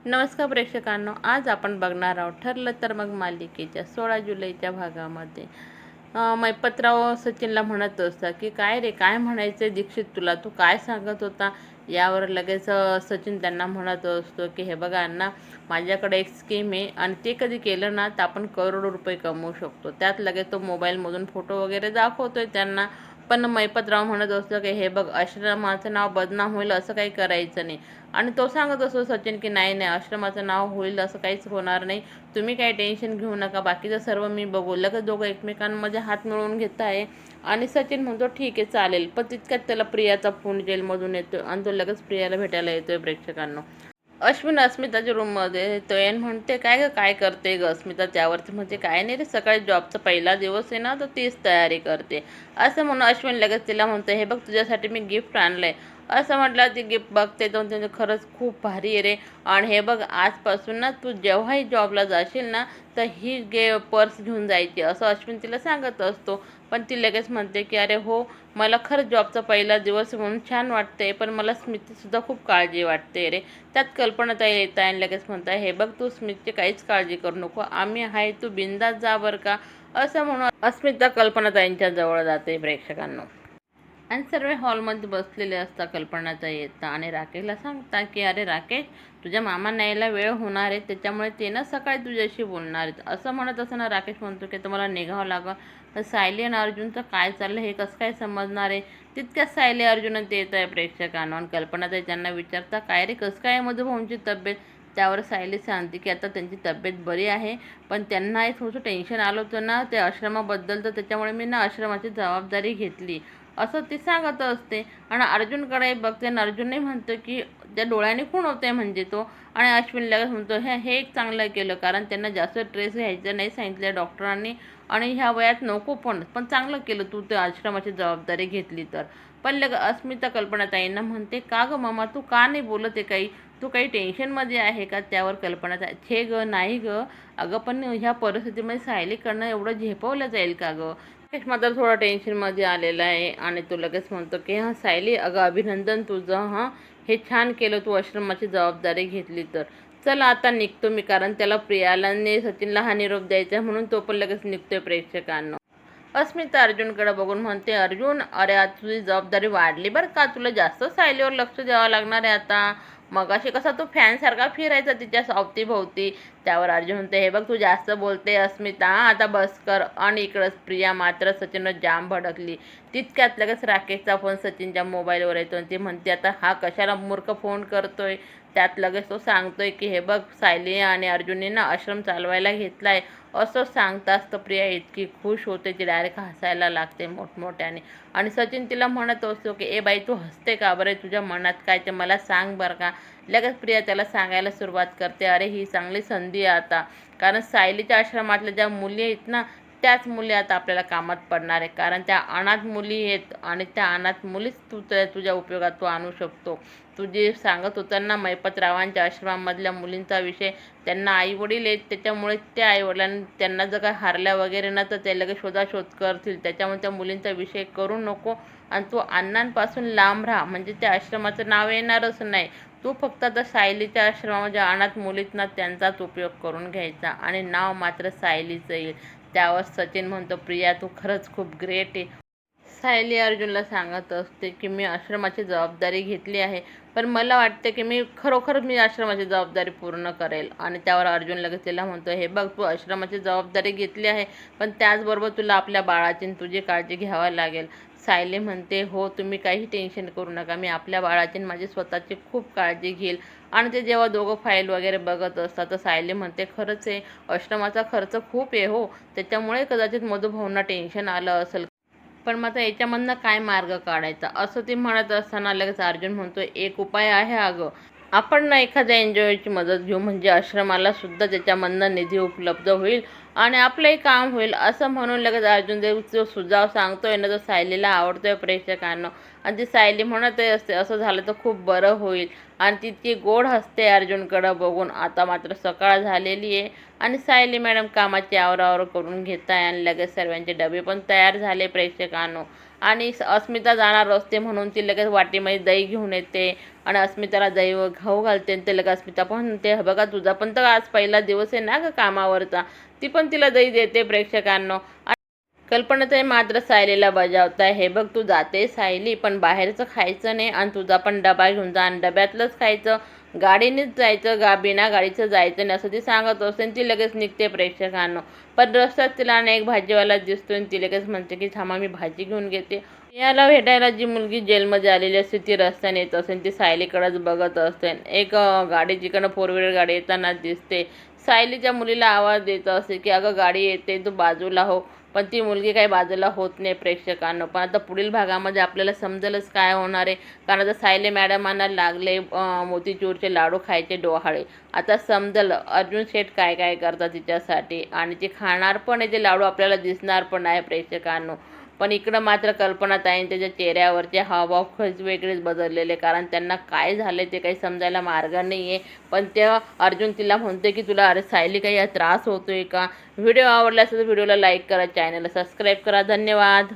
नमस्कार प्रेक्षकांनो, आज आपण बघणार आहोत ठरलं तर मग मालिकेच्या 16 जुलैच्या भागामध्ये मैपतराव सचिनला म्हणत असता की काय रे, काय म्हणायचं दीक्षित तुला, तू काय सांगत होता. यावर लगेच सचिन त्यांना म्हणत असतो की हे बघा अण्णा, माझ्याकडे एक स्कीम आहे आणि ते कधी केलं ना तर आपण करोडो रुपये कमवू शकतो. त्यात लगेच तो मोबाईलमधून फोटो वगैरे दाखवतोय त्यांना. पण मैपतराव म्हणत असतो की हे बघ, आश्रमाचं नाव बदनाम होईल असं काही करायचं नाही. आणि तो सांगत असतो सचिन की नाही नाही, आश्रमाचं नाव होईल असं काहीच होणार नाही, तुम्ही काही टेन्शन घेऊ नका, बाकीचं सर्व मी बघू. लगेच दोघं एकमेकांमध्ये हात मिळवून घेत आहे. आणि सचिन म्हणतो ठीक आहे चालेल. पण तितक्यात त्याला प्रियाचा फोन जेलमधून येतोय आणि तो लगेच प्रियाला भेटायला येतोय प्रेक्षकांना. अश्विन अस्मिताच्या रूममध्ये येतोय आणि म्हणते काय ग, काय करते ग अस्मिता. त्यावरती म्हणते काय नाही रे, सकाळी जॉबचा पहिला दिवस आहे ना तर तीच तयारी करते. असं म्हणून अश्विन लगेच तिला म्हणतो हे बघ, तुझ्यासाठी मी गिफ्ट आणलंय. असं म्हटलं ती गिफ्ट बघते तर त्यांचं खरंच खूप भारी आहे रे. आणि हे बघ, आजपासून ना तू जेव्हाही जॉबला जाशील ना तर ही पर्स घेऊन जायची असं अश्विन तिला सांगत असतो. पण ती लगेच म्हणते की अरे हो, मला खरंच जॉबचा पहिला दिवस म्हणून छान वाटते, पण मला स्मितीसुद्धा खूप काळजी वाटते रे. त्यात कल्पनाताई येत आहे आणि लगेच म्हणताय हे बघ, तू स्मितची काहीच काळजी करू नको, आम्ही आहे, तू बिंदास जा बरं का. असं म्हणून अस्मिता कल्पनाताईंच्या जवळ जाते प्रेक्षकांना. आणि सर्व हॉलमध्ये बसलेले असता. कल्पनाताई येतात आणि राकेशला सांगतात की अरे राकेश, तुझ्या मामांना यायला वेळ होणार आहे, त्याच्यामुळे ते ना सकाळी तुझ्याशी बोलणार आहेत. असं म्हणत असताना राकेश म्हणतो की तुम्हाला निघावं लागलं. तर सायली आणि अर्जुनचं काय चाललं हे कसं काय समजणार आहे. तितक्याच सायली अर्जुन ते येत आहे प्रेक्षकांना आणि कल्पनाताई त्यांना विचारता काय रे, कसं काय मधुभाऊंची तब्येत. त्यावर सायली सांगते की आता त्यांची तब्येत बरी आहे, पण त्यांना थोडंसं टेन्शन आलं होतं ना ते आश्रमाबद्दल, तर त्याच्यामुळे मी ना आश्रमाची जबाबदारी घेतली असं ती सांगत असते. आणि अर्जुनकडे बघते आणि अर्जुनने म्हणतो की त्या डोळ्याने खूण होते म्हणजे तो. आणि अश्विन लगेच म्हणतो हे एक चांगलं केलं, कारण त्यांना जास्त स्ट्रेस घ्यायचं नाही सांगितलं डॉक्टरांनी, आणि ह्या वयात नको पण चांगलं केलं तू त्या आश्रमाची जबाबदारी घेतली तर. पण अस्मिता कल्पनाताईंना म्हणते का गं मामा, तू का नाही बोलत आहे काही, तू काही टेन्शनमध्ये आहे का. त्यावर कल्पनाताई छे ग नाही ग, अगं पण ह्या परिस्थितीमध्ये सायलीकडनं एवढं झेपवलं जाईल का गं. राकेश मात्र थोडा टेन्शनमध्ये आलेला आहे आणि तो लगेच म्हणतो की हां सायली, अगं अभिनंदन तुझं, हां हे छान केलं तू आश्रमाची जबाबदारी घेतली तर. चला आता निघतो मी, कारण त्याला प्रियाला सचिनला हा निरोप द्यायचा म्हणून तो पण लगेच निघतोय प्रेक्षकांना. अस्मिता अर्जुनकडे बघून म्हणते अर्जुन, अरे आज तुझी जबाबदारी वाढली बरं का, तुला जास्त सायलीवर लक्ष द्यावं लागणार आहे आता. मगाशी कसा तू फॅनसारखा फिरायचा तिच्या अवतीभोवती. त्यावर अर्जुन म्हणते हे बघ, तू जास्त बोलते अस्मिता, आता बस कर. आणि इकडंच प्रिया मात्र सचिनवर जाम भडकली. तितक्यात लगेच राकेशचा फोन सचिनच्या मोबाईलवर येतो आणि ती म्हणते आता हा कशाला मूर्ख फोन करतोय. त्यात लगेच तो सांगतोय की हे बघ, सायली आणि अर्जुनने ना आश्रम चालवायला घेतलाय असं सांगताच तर प्रिया इतकी खुश होते, ती डायरेक्ट हसायला लागते मोठमोठ्याने. आणि सचिन तिला म्हणत असतो की ए बाई, तू हसते का बरं, तुझ्या मनात काय ते मला सांग बरं का. लगेच प्रिया त्याला सांगायला सुरुवात करते अरे ही चांगली संधी आहे आता, कारण सायलीच्या आश्रमातल्या ज्या मुली आहेत ना त्याच मुली आता आपल्याला कामात पडणार आहे, कारण त्या अनाथ मुली आहेत आणि त्या अनाथ मुलीच तुझ्या उपयोगात तू आणू शकतो. तू जे सांगत होता ना मैपतरावांच्या आश्रमामधल्या मुलींचा विषय, त्यांना आईवडील आहेत, त्याच्यामुळे त्या आईवडिलांनी त्यांना जर काय हारल्या वगैरे ना तर ते लगेच शोधाशोध करतील, त्याच्यामुळे त्या मुलींचा विषय करू नको. आणि तू अण्णांपासून लांब राहा, म्हणजे त्या आश्रमाचं नाव येणारच नाही. तू फक्त आता सायलीच्या आश्रमामध्ये अनाथ मुलीत ना त्यांचाच उपयोग करून घ्यायचा आणि नाव मात्र सायलीचं येईल. त्यावर सचिन म्हणतो प्रिया, तू खरंच खूप ग्रेट आहे. सायली अर्जुनला सांगत असते की मी आश्रमाची जबाबदारी घेतली आहे, पण मला वाटते की मी खरोखर मी आश्रमाची जबाबदारी पूर्ण करेल. आणि त्यावर अर्जुन लगेच तिला म्हणतो हे बघ, तू आश्रमाची जबाबदारी घेतली आहे, पण त्याचबरोबर तुला आपल्या बाळाची तुझी काळजी घ्यावी लागेल. सायली म्हणते हो, तुम्ही काही टेन्शन करू नका, मी आपल्या बाळाची माझी स्वतःची खूप काळजी घेईल. आणि ते जेव्हा दोघं फाईल वगैरे बघत असतात तर सायली म्हणते खरंच आहे, आश्रमाचा खर्च खूप आहे हो, त्याच्यामुळे कदाचित मधुभाऊंना टेन्शन आलं असेल. पण मग आता याच्यामधनं काय मार्ग काढायचा असं ती म्हणत असताना लगेच अर्जुन म्हणतो एक उपाय आहे अगं, आपण ना एखाद्या एनजीओची मदत घेऊ, म्हणजे आश्रमाला सुद्धा त्याच्यामधनं निधी उपलब्ध होईल आणि आपलंही काम होईल. असं म्हणून लगेच अर्जुन देव जो सुझाव सांगतोय ना तो सायलीला आवडतोय प्रेक्षकांना. आणि ती सायली म्हणतही असते असं झालं तर खूप बरं होईल. आणि ती गोड हसते अर्जुनकडं बघून. आता मात्र सकाळ झालेली आहे आणि सायली मॅडम कामाची आवरावर करून घेत आहे आणि लगेच सर्वांचे डबे पण तयार झाले प्रेक्षकांनो. आणि अस्मिता जाणार असते म्हणून ती लगेच वाटीमध्ये दही घेऊन येते आणि अस्मिताला दही व खाऊ घालते. ते लगेच अस्मिता पण म्हणते, बघा तुझा पण तर आज पहिला दिवस आहे ना ग कामावरचा. ती पण तिला दही देते प्रेक्षकांनो. कल्पना ताई मात्र सायलीला बजावताय, हे बघ तू जाते सायली, पण बाहेरचं खायचं नाही आणि तुझा पण डबा घेऊन जा आणि डब्यातलंच खायचं, गाडीनेच जायचं, बिना गाडीचं जायचं नाही असं ती सांगत असते. ती लगेच निघते प्रेक्षकांनो. पण रस्त्यात तिला एक भाजीवाला दिसतो आणि ती लगेच म्हणते की थांबा मी भाजी घेऊन घेते. याला भेटायला जी मुलगी जेलमध्ये आलेली असते ती रस्त्याने येत असेल. ती सायलीकडेच बघत असते. एक गाडी जिकडं 4 व्हीलर गाडी येताना दिसते. सायलीच्या मुलीला आवाज देत असते की अगं गाडी येते तू बाजूला हो. पण ती मुलगी काही बाजूला होत नाही प्रेक्षकांनो. पण आता पुढील भागामध्ये आपल्याला समजेलच काय होणार आहे. कारण आता सायली मॅडमांना लागले मोतीचूरचे लाडू खायचे डोहाळे. आता समजेल अर्जुन शेठ काय काय करतात तिच्यासाठी आणि ती खाणार पण आहे ते लाडू, आपल्याला दिसणार पण आहे प्रेक्षकांनो. पण इकडं मात्र कल्पनाताईंच्या त्याच्या चेहऱ्यावरचे हावभाव खरंच वेगळेच बदललेले, कारण त्यांना काय झालं ते काही समजायला मार्ग नाही आहे. पण ते अर्जुन तिला म्हणते की तुला अरे सायली काही त्रास होतोय का. व्हिडिओ आवडला असेल तर व्हिडिओला लाईक करा, चॅनलला सबस्क्राईब करा. धन्यवाद.